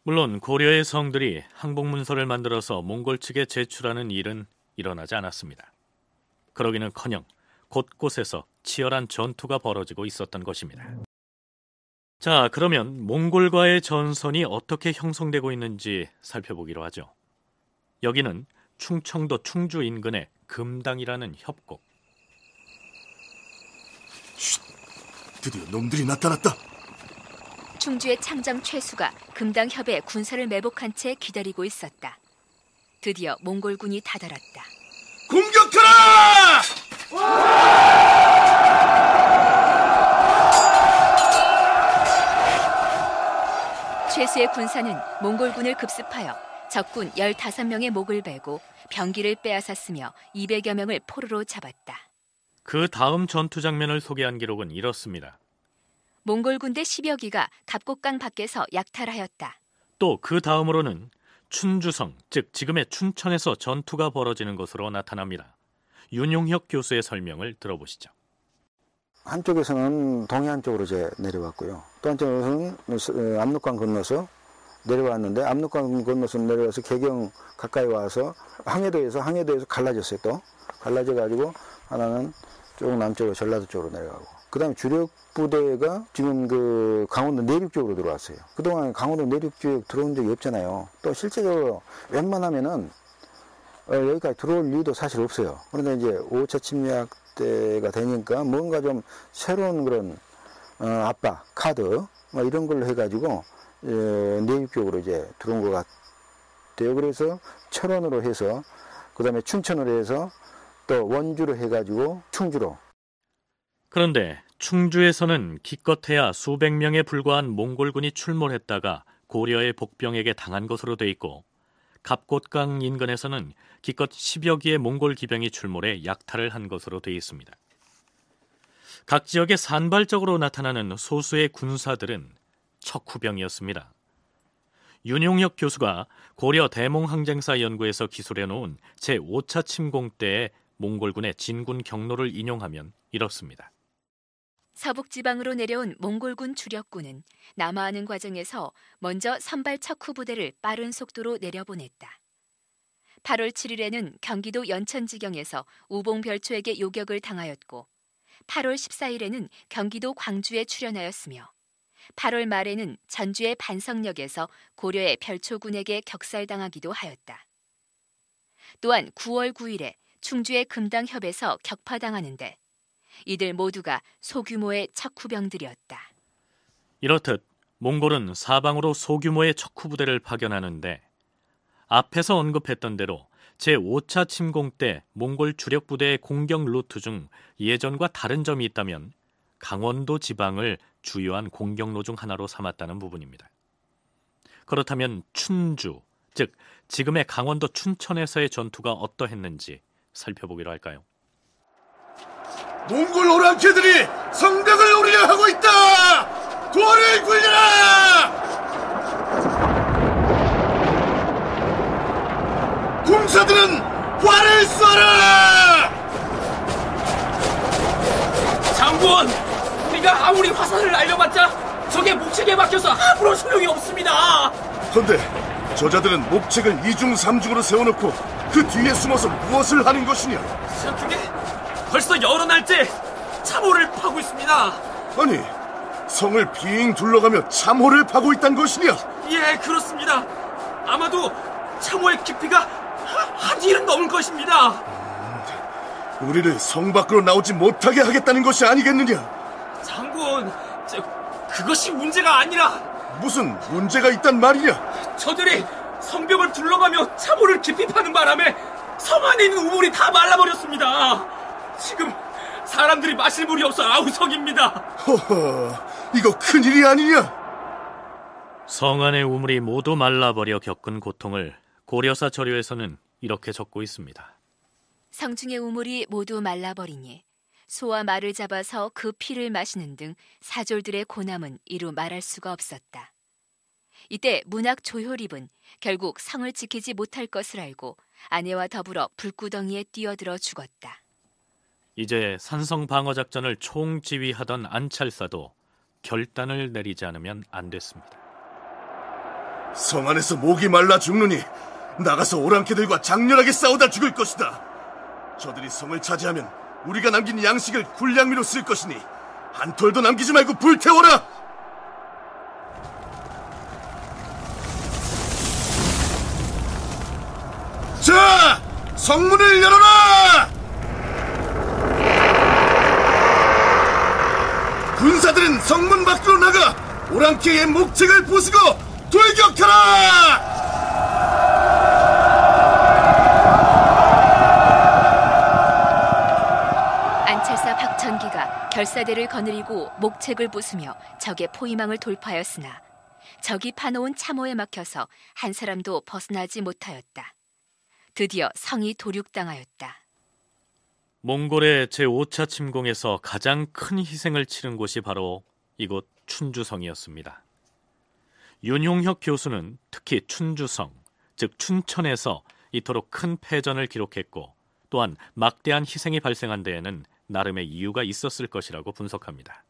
물론 고려의 성들이 항복문서를 만들어서 몽골 측에 제출하는 일은 일어나지 않았습니다. 그러기는커녕 곳곳에서 치열한 전투가 벌어지고 있었던 것입니다. 자, 그러면 몽골과의 전선이 어떻게 형성되고 있는지 살펴보기로 하죠. 여기는 충청도 충주 인근의 금당이라는 협곡. 쉿! 드디어 놈들이 나타났다. 충주의 창장 최수가 금당협에 군사를 매복한 채 기다리고 있었다. 드디어 몽골군이 다다랐다. 공격하라! 최수의 군사는 몽골군을 급습하여 적군 15명의 목을 베고 병기를 빼앗았으며 200여 명을 포로로 잡았다. 그 다음 전투 장면을 소개한 기록은 이렇습니다. 몽골 군대 10여 기가 갑곡강 밖에서 약탈하였다. 또 그 다음으로는 춘주성, 즉 지금의 춘천에서 전투가 벌어지는 것으로 나타납니다. 윤용혁 교수의 설명을 들어보시죠. 한쪽에서는 동해안 쪽으로 이제 내려왔고요. 또 한쪽에서는 압록강 건너서 내려왔는데, 압록강 건너서 내려와서 개경 가까이 와서 항해도에서 갈라졌어요. 또 갈라져가지고 하나는 쭉 남쪽으로 전라도 쪽으로 내려가고, 그 다음에 주력 부대가 지금 그 강원도 내륙 쪽으로 들어왔어요. 그동안 강원도 내륙 쪽 들어온 적이 없잖아요. 또 실제적으로 웬만하면은 여기까지 들어올 이유도 사실 없어요. 그런데 이제 5차 침략 때가 되니까 뭔가 좀 새로운 그런 압박, 카드 뭐 이런 걸로 해가지고 내륙 쪽으로 이제 들어온 것 같아요. 그래서 철원으로 해서, 그 다음에 춘천으로 해서 또 원주로 해가지고 충주로. 그런데 충주에서는 기껏해야 수백 명에 불과한 몽골군이 출몰했다가 고려의 복병에게 당한 것으로 돼 있고, 갑곳강 인근에서는 기껏 10여 기의 몽골 기병이 출몰해 약탈을 한 것으로 돼 있습니다. 각 지역에 산발적으로 나타나는 소수의 군사들은 척후병이었습니다. 윤용혁 교수가 고려 대몽항쟁사 연구에서 기술해놓은 제5차 침공 때의 몽골군의 진군 경로를 인용하면 이렇습니다. 서북지방으로 내려온 몽골군 주력군은 남하하는 과정에서 먼저 선발 척후 부대를 빠른 속도로 내려보냈다. 8월 7일에는 경기도 연천지경에서 우봉별초에게 요격을 당하였고, 8월 14일에는 경기도 광주에 출현하였으며, 8월 말에는 전주의 반석역에서 고려의 별초군에게 격살당하기도 하였다. 또한 9월 9일에 충주의 금당협에서 격파당하는데, 이들 모두가 소규모의 척후병들이었다. 이렇듯 몽골은 사방으로 소규모의 척후 부대를 파견하는데, 앞에서 언급했던 대로 제5차 침공 때 몽골 주력 부대의 공격 루트 중 예전과 다른 점이 있다면 강원도 지방을 주요한 공격로 중 하나로 삼았다는 부분입니다. 그렇다면 춘주, 즉 지금의 강원도 춘천에서의 전투가 어떠했는지 살펴보기로 할까요? 몽골 오랑캐들이 성벽을 노리려 하고 있다! 돌을 굴려라! 군사들은 활을 쏘라! 장군! 우리가 아무리 화살을 날려봤자 적의 목책에 막혀서 아무런 소용이 없습니다! 그런데 저자들은 목책을 이중 삼중으로 세워놓고 그 뒤에 숨어서 무엇을 하는 것이냐? 그게 벌써 여러 날째 참호를 파고 있습니다. 아니, 성을 빙 둘러가며 참호를 파고 있단 것이냐? 예, 그렇습니다. 아마도 참호의 깊이가 한 일은 넘을 것입니다. 우리를 성 밖으로 나오지 못하게 하겠다는 것이 아니겠느냐? 장군, 그것이 문제가 아니라 무슨 문제가 있단 말이냐? 저들이 성벽을 둘러가며 참호를 깊이 파는 바람에 성 안에 있는 우물이 다 말라버렸습니다. 지금 사람들이 마실 물이 없어 아우성입니다. 허허, 이거 큰일이 아니냐? 성 안의 우물이 모두 말라버려 겪은 고통을 고려사 저료에서는 이렇게 적고 있습니다. 성중의 우물이 모두 말라버리니 소와 말을 잡아서 그 피를 마시는 등 사졸들의 고남은 이루 말할 수가 없었다. 이때 문학 조효립은 결국 성을 지키지 못할 것을 알고 아내와 더불어 불구덩이에 뛰어들어 죽었다. 이제 산성 방어 작전을 총지휘하던 안찰사도 결단을 내리지 않으면 안 됐습니다. 성 안에서 목이 말라 죽느니 나가서 오랑캐들과 장렬하게 싸우다 죽을 것이다. 저들이 성을 차지하면 우리가 남긴 양식을 군량미로 쓸 것이니 한 톨도 남기지 말고 불태워라. 자, 성문을 열어라! 군사들은 성문 밖으로 나가 오랑캐의 목책을 부수고 돌격하라! 안찰사 박천기가 결사대를 거느리고 목책을 부수며 적의 포위망을 돌파하였으나 적이 파놓은 참호에 막혀서 한 사람도 벗어나지 못하였다. 드디어 성이 도륙당하였다. 몽골의 제5차 침공에서 가장 큰 희생을 치른 곳이 바로 이곳 춘주성이었습니다. 윤용혁 교수는 특히 춘주성, 즉 춘천에서 이토록 큰 패전을 기록했고 또한 막대한 희생이 발생한 데에는 나름의 이유가 있었을 것이라고 분석합니다.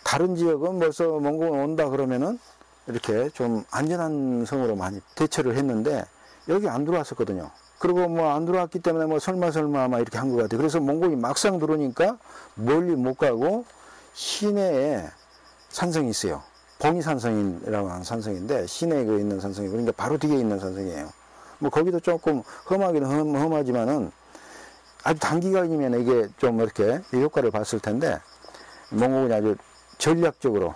다른 지역은 벌써 몽골 온다 그러면은 이렇게 좀 안전한 성으로 많이 대처를 했는데 여기 안 들어왔었거든요. 그리고 뭐 안 들어왔기 때문에 뭐 설마 막 이렇게 한 것 같아요. 그래서 몽골이 막상 들어오니까 멀리 못 가고 시내에 산성이 있어요. 봉이산성이라고 하는 산성인데 시내에 있는 산성이 그러니까 바로 뒤에 있는 산성이에요. 뭐 거기도 조금 험하기는 험하지만은 아주 단기간이면 이게 좀 이렇게 효과를 봤을 텐데 몽골이 아주 전략적으로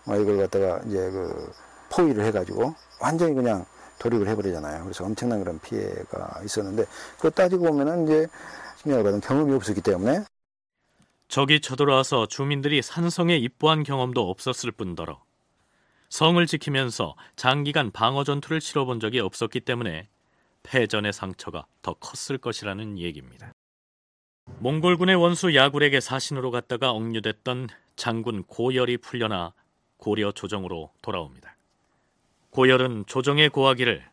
이걸 갖다가 이제 그 포위를 해가지고 완전히 그냥 돌입을 해버리잖아요. 그래서 엄청난 그런 피해가 있었는데 그거 따지고 보면은 이제 침략을 받은 경험이 없었기 때문에 적이 쳐들어와서 주민들이 산성에 입보한 경험도 없었을 뿐더러 성을 지키면서 장기간 방어 전투를 치러본 적이 없었기 때문에 패전의 상처가 더 컸을 것이라는 얘기입니다. 몽골군의 원수 야굴에게 사신으로 갔다가 억류됐던 장군 고열이 풀려나 고려 조정으로 돌아옵니다. 고열은 조정에 고하기를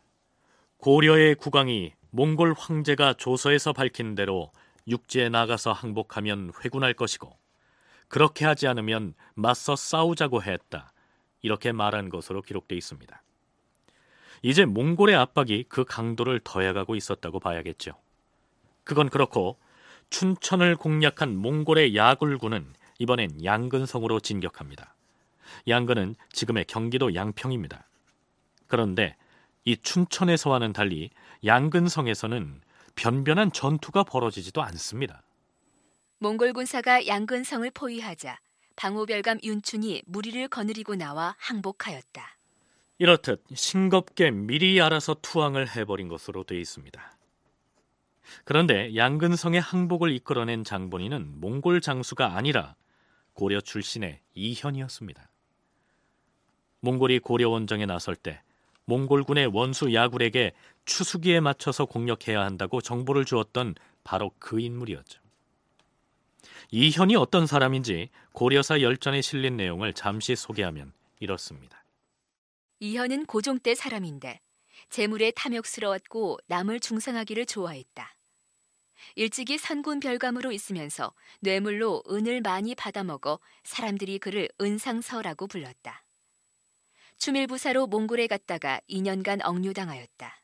고려의 국왕이 몽골 황제가 조서에서 밝힌 대로 육지에 나가서 항복하면 회군할 것이고 그렇게 하지 않으면 맞서 싸우자고 했다. 이렇게 말한 것으로 기록되어 있습니다. 이제 몽골의 압박이 그 강도를 더해가고 있었다고 봐야겠죠. 그건 그렇고 춘천을 공략한 몽골의 야굴군은 이번엔 양근성으로 진격합니다. 양근은 지금의 경기도 양평입니다. 그런데 이 춘천에서와는 달리 양근성에서는 변변한 전투가 벌어지지도 않습니다. 몽골 군사가 양근성을 포위하자 방호별감 윤춘이 무리를 거느리고 나와 항복하였다. 이렇듯 싱겁게 미리 알아서 투항을 해버린 것으로 되어 있습니다. 그런데 양근성의 항복을 이끌어낸 장본인은 몽골 장수가 아니라 고려 출신의 이현이었습니다. 몽골이 고려 원정에 나설 때 몽골군의 원수 야굴에게 추수기에 맞춰서 공격해야 한다고 정보를 주었던 바로 그 인물이었죠. 이현이 어떤 사람인지 고려사 열전에 실린 내용을 잠시 소개하면 이렇습니다. 이현은 고종 때 사람인데 재물에 탐욕스러웠고 남을 중상하기를 좋아했다. 일찍이 선군 별감으로 있으면서 뇌물로 은을 많이 받아먹어 사람들이 그를 은상서라고 불렀다. 추밀부사로 몽골에 갔다가 2년간 억류당하였다.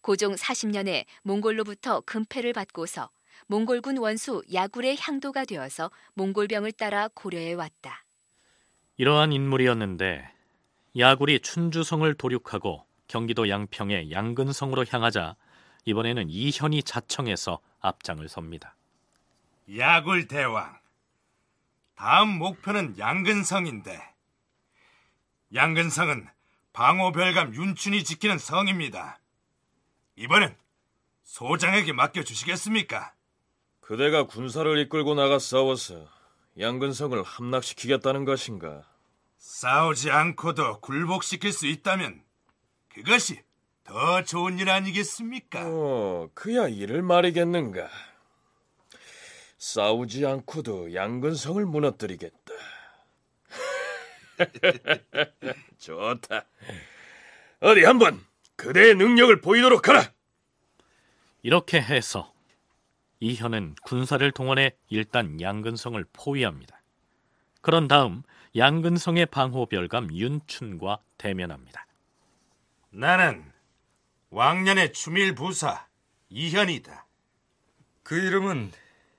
고종 40년에 몽골로부터 금패를 받고서 몽골군 원수 야굴의 향도가 되어서 몽골병을 따라 고려에 왔다. 이러한 인물이었는데 야굴이 춘주성을 도륙하고 경기도 양평의 양근성으로 향하자 이번에는 이현이 자청해서 앞장을 섭니다. 야굴 대왕, 다음 목표는 양근성인데, 양근성은 방호별감 윤춘이 지키는 성입니다. 이번엔 소장에게 맡겨주시겠습니까? 그대가 군사를 이끌고 나가 싸워서 양근성을 함락시키겠다는 것인가? 싸우지 않고도 굴복시킬 수 있다면 그것이 더 좋은 일 아니겠습니까? 그야 이를 말이겠는가. 싸우지 않고도 양근성을 무너뜨리겠다. 좋다. 어디 한번 그대의 능력을 보이도록 하라. 이렇게 해서 이현은 군사를 동원해 일단 양근성을 포위합니다. 그런 다음 양근성의 방호별감 윤춘과 대면합니다. 나는 왕년의 추밀부사 이현이다. 그 이름은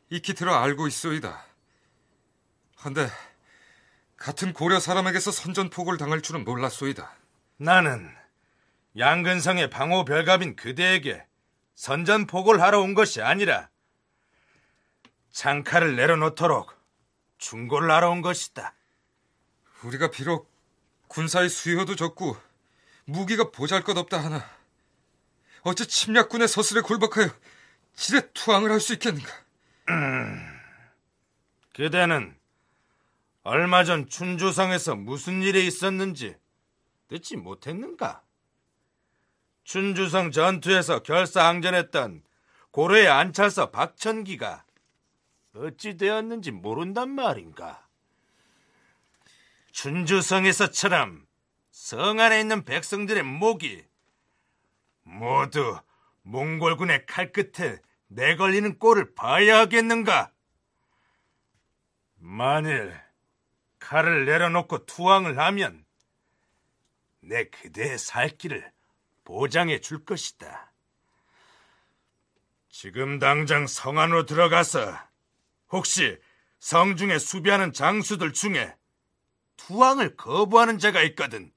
익히 들어 알고 있소이다. 한데 같은 고려 사람에게서 선전포고를 당할 줄은 몰랐소이다. 나는 양근성의 방호별감인 그대에게 선전포고를 하러 온 것이 아니라 창칼을 내려놓도록 충고를 하러 온 것이다. 우리가 비록 군사의 수요도 적고 무기가 보잘것없다 하나 어찌 침략군의 서슬에 굴복하여 지레 투항을 할 수 있겠는가? 그대는 얼마 전 춘주성에서 무슨 일이 있었는지 듣지 못했는가? 춘주성 전투에서 결사항전했던 고려의 안찰서 박천기가 어찌 되었는지 모른단 말인가? 춘주성에서처럼 성 안에 있는 백성들의 목이 모두 몽골군의 칼끝에 내걸리는 꼴을 봐야 하겠는가? 만일 칼을 내려놓고 투항을 하면 내 그대의 살 길을 보장해 줄 것이다. 지금 당장 성 안으로 들어가서 혹시 성중에 수비하는 장수들 중에 투항을 거부하는 자가 있거든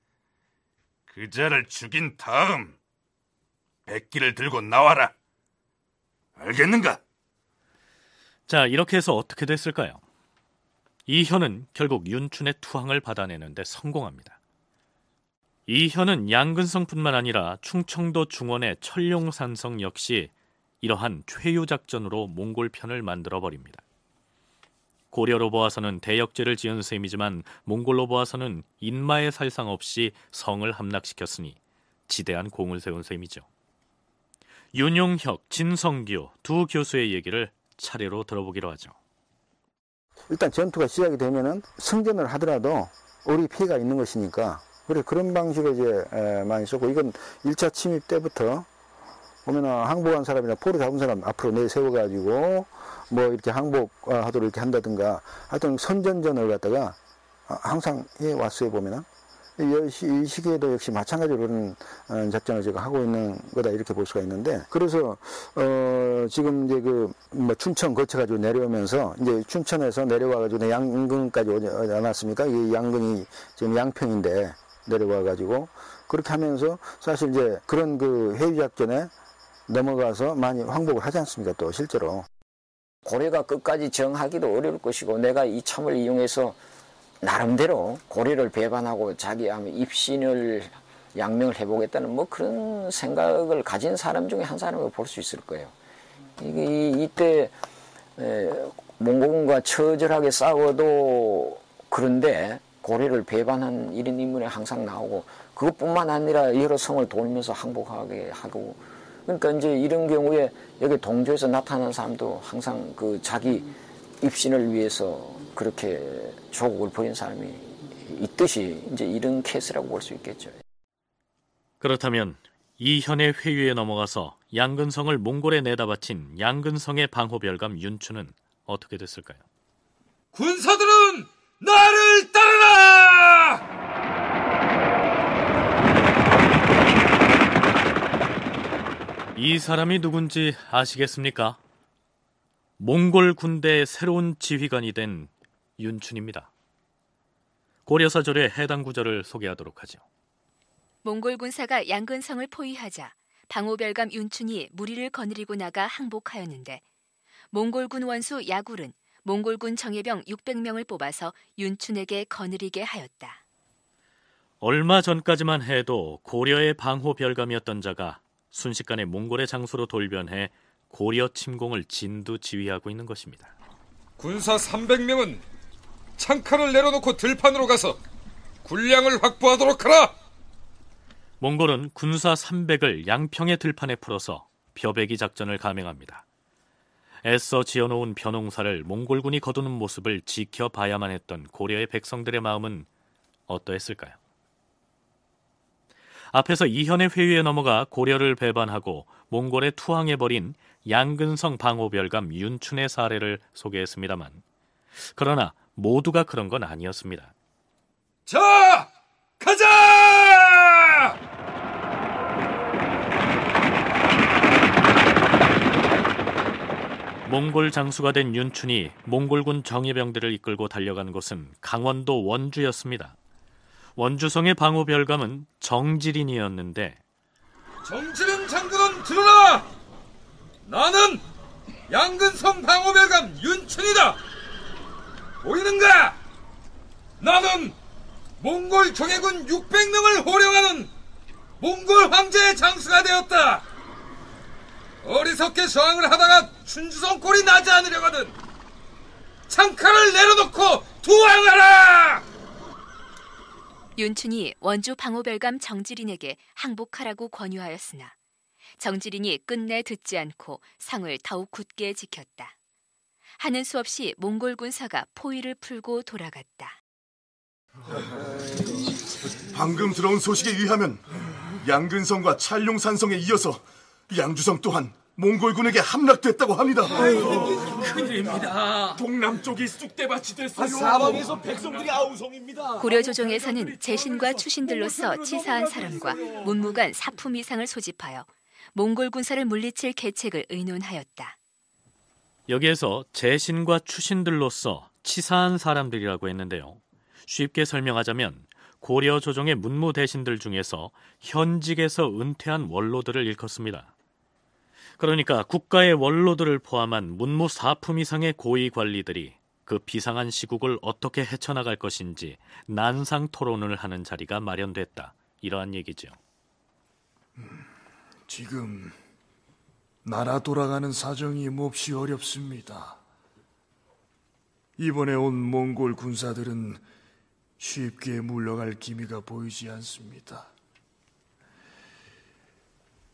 그 자를 죽인 다음 백기를 들고 나와라. 알겠는가? 자, 이렇게 해서 어떻게 됐을까요? 이현은 결국 윤춘의 투항을 받아내는데 성공합니다. 이현은 양근성뿐만 아니라 충청도 중원의 철룡산성 역시 이러한 최유작전으로 몽골 편을 만들어버립니다. 고려로 보아서는 대역죄를 지은 셈이지만 몽골로 보아서는 인마의 살상 없이 성을 함락시켰으니 지대한 공을 세운 셈이죠. 윤용혁, 진성규 두 교수의 얘기를 차례로 들어보기로 하죠. 일단 전투가 시작이 되면은 승전을 하더라도 우리 피해가 있는 것이니까 그래 그런 방식으로 이제 많이 썼고 이건 1차 침입 때부터 보면은 항복한 사람이나 포로 잡은 사람 앞으로 내세워가지고 뭐 이렇게 항복하도록 이렇게 한다든가 하여튼 선전전을 갖다가 항상 해왔어요. 보면은 이 시기에도 역시 마찬가지로 그런 작전을 제가 하고 있는 거다 이렇게 볼 수가 있는데 그래서 지금 이제 그 뭐 춘천 거쳐가지고 내려오면서 이제 춘천에서 내려와가지고 양근까지 오지 않았습니까? 이 양근이 지금 양평인데 내려와가지고 그렇게 하면서 사실 이제 그런 그 해유 작전에 넘어가서 많이 항복을 하지 않습니까? 또 실제로 고려가 끝까지 정하기도 어려울 것이고 내가 이 참을 이용해서 나름대로 고려를 배반하고 자기 입신을 양명을 해보겠다는 뭐 그런 생각을 가진 사람 중에 한 사람을 볼 수 있을 거예요. 이때 몽골군과 처절하게 싸워도 그런데 고려를 배반한 이런 인물이 항상 나오고 그것뿐만 아니라 여러 성을 돌면서 항복하게 하고 그러니까 이제 이런 경우에 여기 동조에서 나타나는 사람도 항상 그 자기 입신을 위해서 그렇게 조국을 버린 사람이 있듯이 이제 이런 케이스라고 볼 수 있겠죠. 그렇다면 이현의 회유에 넘어가서 양근성을 몽골에 내다 바친 양근성의 방호별감 윤춘은 어떻게 됐을까요? 군사들은 나를 따르라! 이 사람이 누군지 아시겠습니까? 몽골 군대의 새로운 지휘관이 된 윤춘입니다. 고려사절의 해당 구절을 소개하도록 하죠. 몽골 군사가 양근성을 포위하자 방호별감 윤춘이 무리를 거느리고 나가 항복하였는데 몽골군 원수 야굴은 몽골군 정예병 600명을 뽑아서 윤춘에게 거느리게 하였다. 얼마 전까지만 해도 고려의 방호별감이었던 자가 순식간에 몽골의 장수로 돌변해 고려 침공을 진두지휘하고 있는 것입니다. 군사 300명은 창칼을 내려놓고 들판으로 가서 군량을 확보하도록 하라! 몽골은 군사 300을 양평의 들판에 풀어서 벼베기 작전을 감행합니다. 애써 지어놓은 벼농사를 몽골군이 거두는 모습을 지켜봐야만 했던 고려의 백성들의 마음은 어떠했을까요? 앞에서 이현의 회유에 넘어가 고려를 배반하고 몽골에 투항해버린 양근성 방호별감 윤춘의 사례를 소개했습니다만, 그러나 모두가 그런 건 아니었습니다. 자, 가자! 몽골 장수가 된 윤춘이 몽골군 정예병들을 이끌고 달려간 곳은 강원도 원주였습니다. 원주성의 방호별감은 정지린이었는데, 정지린 장군은 들어라! 나는 양근성 방호별감 윤춘이다! 보이는가? 나는 몽골 정예군 600명을 호령하는 몽골 황제의 장수가 되었다! 어리석게 저항을 하다가 춘주성 꼴이 나지 않으려거든 창칼을 내려놓고 투항하라! 윤춘이 원주 방호별감 정지린에게 항복하라고 권유하였으나 정지린이 끝내 듣지 않고 성을 더욱 굳게 지켰다. 하는 수 없이 몽골 군사가 포위를 풀고 돌아갔다. 방금 들어온 소식에 의하면 양근성과 찰룡산성에 이어서 양주성 또한 몽골군에게 함락됐다고 합니다. 큰일입니다. 동남쪽이 쑥대밭이 됐어요. 사방에서 백성들이 아우성입니다. 고려 조정에서는 제신과 추신들로서 치사한 사람과 문무간 사품 이상을 소집하여 몽골 군사를 물리칠 계책을 의논하였다. 여기에서 제신과 추신들로서 치사한 사람들이라고 했는데요. 쉽게 설명하자면 고려 조정의 문무 대신들 중에서 현직에서 은퇴한 원로들을 일컫습니다. 그러니까 국가의 원로들을 포함한 문무 사품 이상의 고위 관리들이 그 비상한 시국을 어떻게 헤쳐나갈 것인지 난상 토론을 하는 자리가 마련됐다. 이러한 얘기죠. 지금 나라 돌아가는 사정이 몹시 어렵습니다. 이번에 온 몽골 군사들은 쉽게 물러갈 기미가 보이지 않습니다.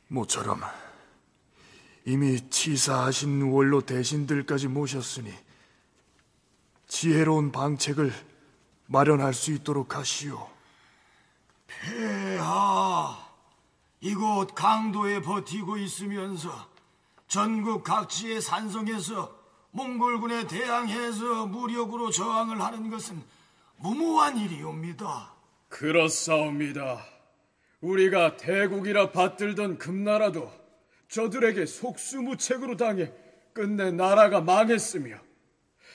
모처럼 이미 치사하신 원로 대신들까지 모셨으니 지혜로운 방책을 마련할 수 있도록 하시오. 폐하, 이곳 강도에 버티고 있으면서 전국 각지의 산성에서 몽골군에 대항해서 무력으로 저항을 하는 것은 무모한 일이옵니다. 그렇사옵니다. 우리가 대국이라 받들던 금나라도 저들에게 속수무책으로 당해 끝내 나라가 망했으며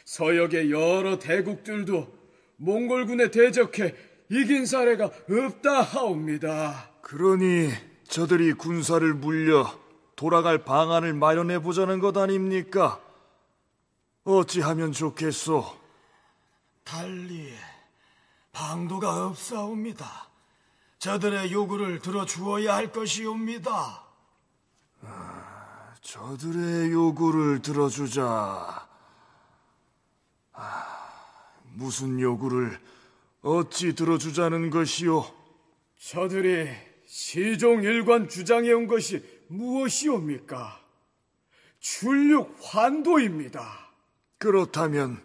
서역의 여러 대국들도 몽골군에 대적해 이긴 사례가 없다 하옵니다. 그러니 저들이 군사를 물려 돌아갈 방안을 마련해보자는 것 아닙니까? 어찌하면 좋겠소? 달리 방도가 없사옵니다. 저들의 요구를 들어주어야 할 것이옵니다. 저들의 요구를 들어주자. 무슨 요구를 어찌 들어주자는 것이오? 저들이 시종 일관 주장해온 것이 무엇이옵니까? 출육 환도입니다. 그렇다면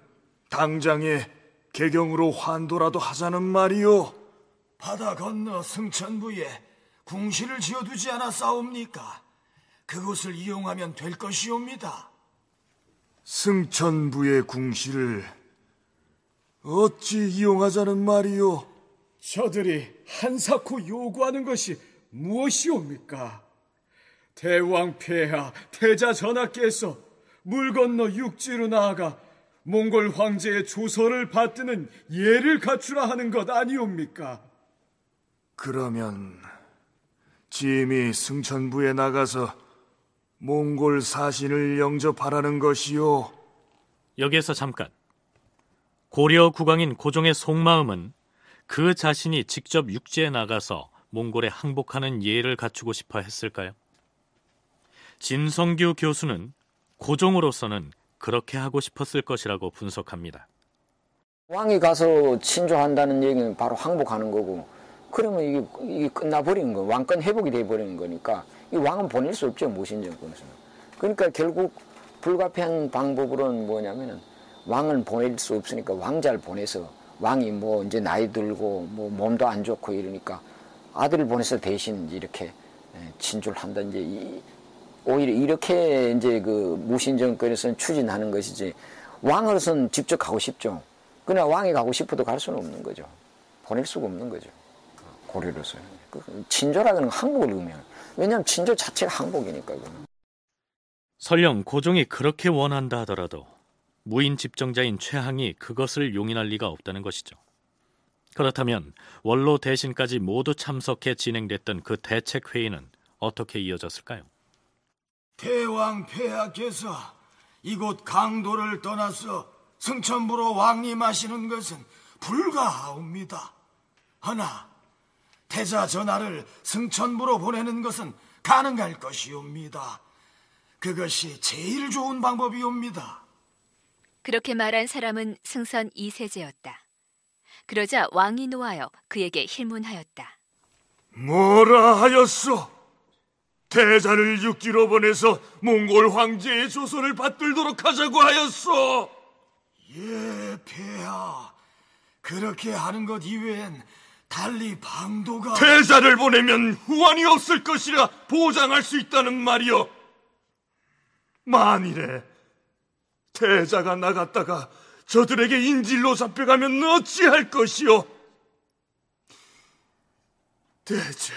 당장에 개경으로 환도라도 하자는 말이오. 바다 건너 승천부에 궁시를 지어두지 않았사옵니까? 그곳을 이용하면 될 것이옵니다. 승천부의 궁시를 어찌 이용하자는 말이오? 저들이 한사코 요구하는 것이 무엇이옵니까? 대왕 폐하, 태자 전하께서 물 건너 육지로 나아가 몽골 황제의 조서를 받드는 예를 갖추라 하는 것 아니옵니까? 그러면 짐이 승천부에 나가서 몽골 사신을 영접하라는 것이요. 여기에서 잠깐. 고려 국왕인 고종의 속마음은 그 자신이 직접 육지에 나가서 몽골에 항복하는 예를 갖추고 싶어 했을까요? 진성규 교수는 고종으로서는 그렇게 하고 싶었을 것이라고 분석합니다. 왕이 가서 친조한다는 얘기는 바로 항복하는 거고, 그러면 이게 끝나버리는 거, 왕권 회복이 돼버리는 거니까 이 왕은 보낼 수 없죠, 무신정권에서는. 그러니까 결국 불가피한 방법으로는 뭐냐면은 왕을 보낼 수 없으니까 왕자를 보내서, 왕이 뭐 이제 나이 들고 뭐 몸도 안 좋고 이러니까 아들을 보내서 대신 이렇게 친조를 한다. 이제 오히려 이렇게 이제 그 무신정권에서는 추진하는 것이지, 왕으로서는 직접 가고 싶죠. 그러나 왕이 가고 싶어도 갈 수는 없는 거죠. 보낼 수가 없는 거죠. 고려로서는. 친조라는 건 항복을 의미해요. 왜냐하면 친조 자체가 항복이니까. 설령 고종이 그렇게 원한다 하더라도 무인 집정자인 최항이 그것을 용인할 리가 없다는 것이죠. 그렇다면 원로 대신까지 모두 참석해 진행됐던 그 대책회의는 어떻게 이어졌을까요? 대왕 폐하께서 이곳 강도를 떠나서 승천부로 왕림하시는 것은 불가하옵니다. 하나 태자 전하를 승천부로 보내는 것은 가능할 것이옵니다. 그것이 제일 좋은 방법이옵니다. 그렇게 말한 사람은 승선 이세제였다. 그러자 왕이 노하여 그에게 힐문하였다. 뭐라 하였소? 태자를 육지로 보내서 몽골 황제의 조선을 받들도록 하자고 하였소. 예, 폐하. 그렇게 하는 것 이외엔 달리 방도가... 태자를 보내면 후환이 없을 것이라 보장할 수 있다는 말이오. 만일에 태자가 나갔다가 저들에게 인질로 잡혀가면 어찌할 것이오? 대체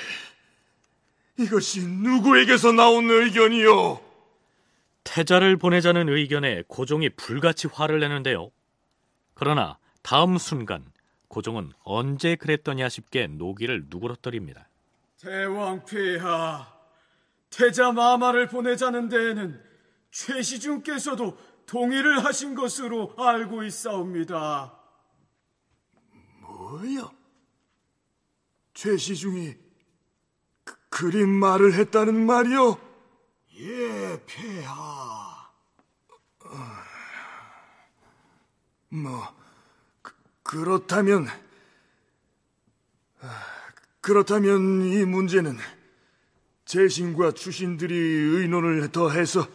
이것이 누구에게서 나온 의견이오? 태자를 보내자는 의견에 고종이 불같이 화를 내는데요. 그러나 다음 순간 고종은 언제 그랬더냐 싶게 노기를 누그러뜨립니다. 대왕 폐하, 태자 마마를 보내자는 데에는 최시중께서도 동의를 하신 것으로 알고 있사옵니다. 뭐요? 최시중이 그린 말을 했다는 말이오? 예, 폐하. 그렇다면 이 문제는 제신과 추신들이 의논을 더해서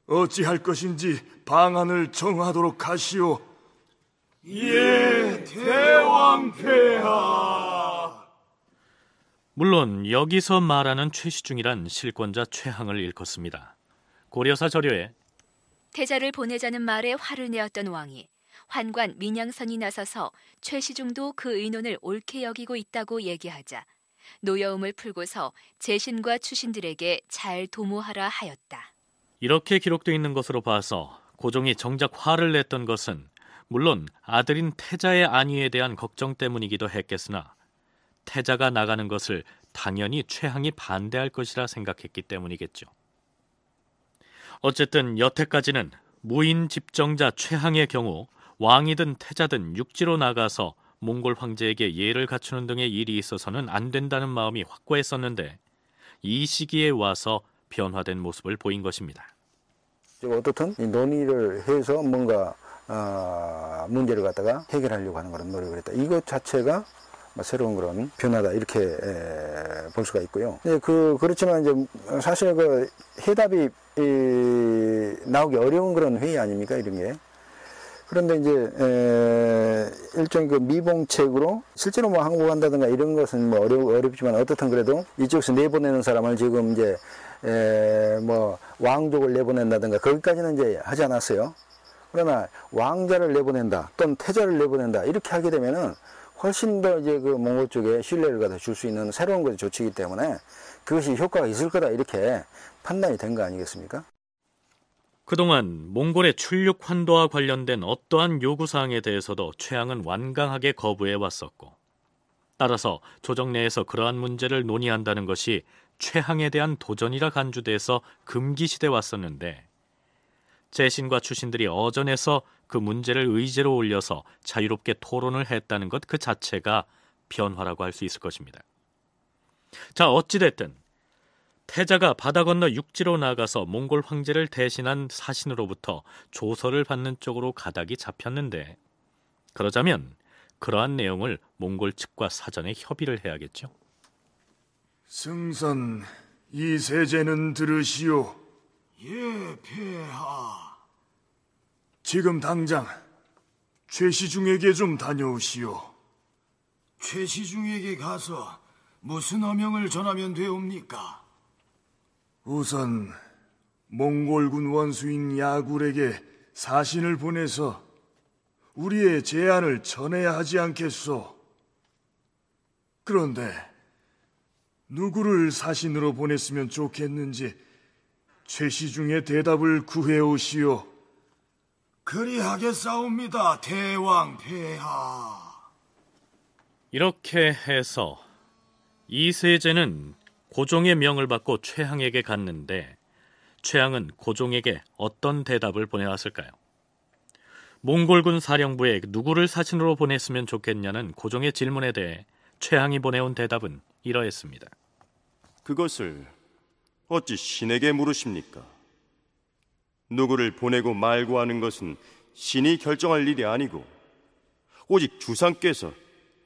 어찌할 것인지 방안을 정하도록 하시오. 예, 대왕 폐하. 물론 여기서 말하는 최시중이란 실권자 최항을 일컫습니다. 고려사 자료에 태자를 보내자는 말에 화를 내었던 왕이 환관 민양선이 나서서 최시중도 그 의논을 옳게 여기고 있다고 얘기하자 노여움을 풀고서 제신과 추신들에게 잘 도모하라 하였다. 이렇게 기록되어 있는 것으로 봐서 고종이 정작 화를 냈던 것은 물론 아들인 태자의 안위에 대한 걱정 때문이기도 했겠으나 태자가 나가는 것을 당연히 최항이 반대할 것이라 생각했기 때문이겠죠. 어쨌든 여태까지는 무인 집정자 최항의 경우 왕이든 태자든 육지로 나가서 몽골 황제에게 예를 갖추는 등의 일이 있어서는 안 된다는 마음이 확고했었는데 이 시기에 와서 변화된 모습을 보인 것입니다. 어떻든 논의를 해서 뭔가 문제를 갖다가 해결하려고 하는 그런 노력을 했다. 이것 자체가 새로운 그런 변화다 이렇게 볼 수가 있고요. 그렇지만 이제 사실 그 해답이 나오기 어려운 그런 회의 아닙니까 이런 게. 그런데 이제 일종의 그 미봉책으로 실제로 뭐 항복한다든가 이런 것은 뭐 어렵지만 어떻든 그래도 이쪽에서 내보내는 사람을 지금 이제 뭐 왕족을 내보낸다든가 거기까지는 이제 하지 않았어요. 그러나 왕자를 내보낸다 또는 태자를 내보낸다 이렇게 하게 되면은 훨씬 더 이제 그 몽골 쪽에 신뢰를 갖다 줄 수 있는 새로운 것이 조치이기 때문에 그것이 효과가 있을 거다 이렇게 판단이 된 거 아니겠습니까? 그동안 몽골의 출육 환도와 관련된 어떠한 요구사항에 대해서도 최항은 완강하게 거부해 왔었고 따라서 조정 내에서 그러한 문제를 논의한다는 것이 최항에 대한 도전이라 간주돼서 금기시돼 왔었는데, 재신과 추신들이 어전에서 그 문제를 의제로 올려서 자유롭게 토론을 했다는 것 그 자체가 변화라고 할 수 있을 것입니다. 자, 어찌됐든 태자가 바다 건너 육지로 나가서 몽골 황제를 대신한 사신으로부터 조서를 받는 쪽으로 가닥이 잡혔는데, 그러자면 그러한 내용을 몽골 측과 사전에 협의를 해야겠죠. 승선 이 세제는 들으시오. 예, 폐하. 지금 당장 최시중에게 좀 다녀오시오. 최시중에게 가서 무슨 어명을 전하면 되옵니까? 우선 몽골군 원수인 야굴에게 사신을 보내서 우리의 제안을 전해야 하지 않겠소. 그런데 누구를 사신으로 보냈으면 좋겠는지 최시중의 대답을 구해오시오. 그리하겠사옵니다, 대왕 폐하. 이렇게 해서 이세제는 고종의 명을 받고 최항에게 갔는데, 최항은 고종에게 어떤 대답을 보내왔을까요? 몽골군 사령부에 누구를 사신으로 보냈으면 좋겠냐는 고종의 질문에 대해 최항이 보내온 대답은 이러했습니다. 그것을 어찌 신에게 물으십니까? 누구를 보내고 말고 하는 것은 신이 결정할 일이 아니고 오직 주상께서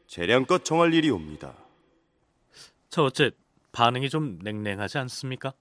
재량껏 정할 일이옵니다. 저 어째 반응이 좀 냉랭하지 않습니까?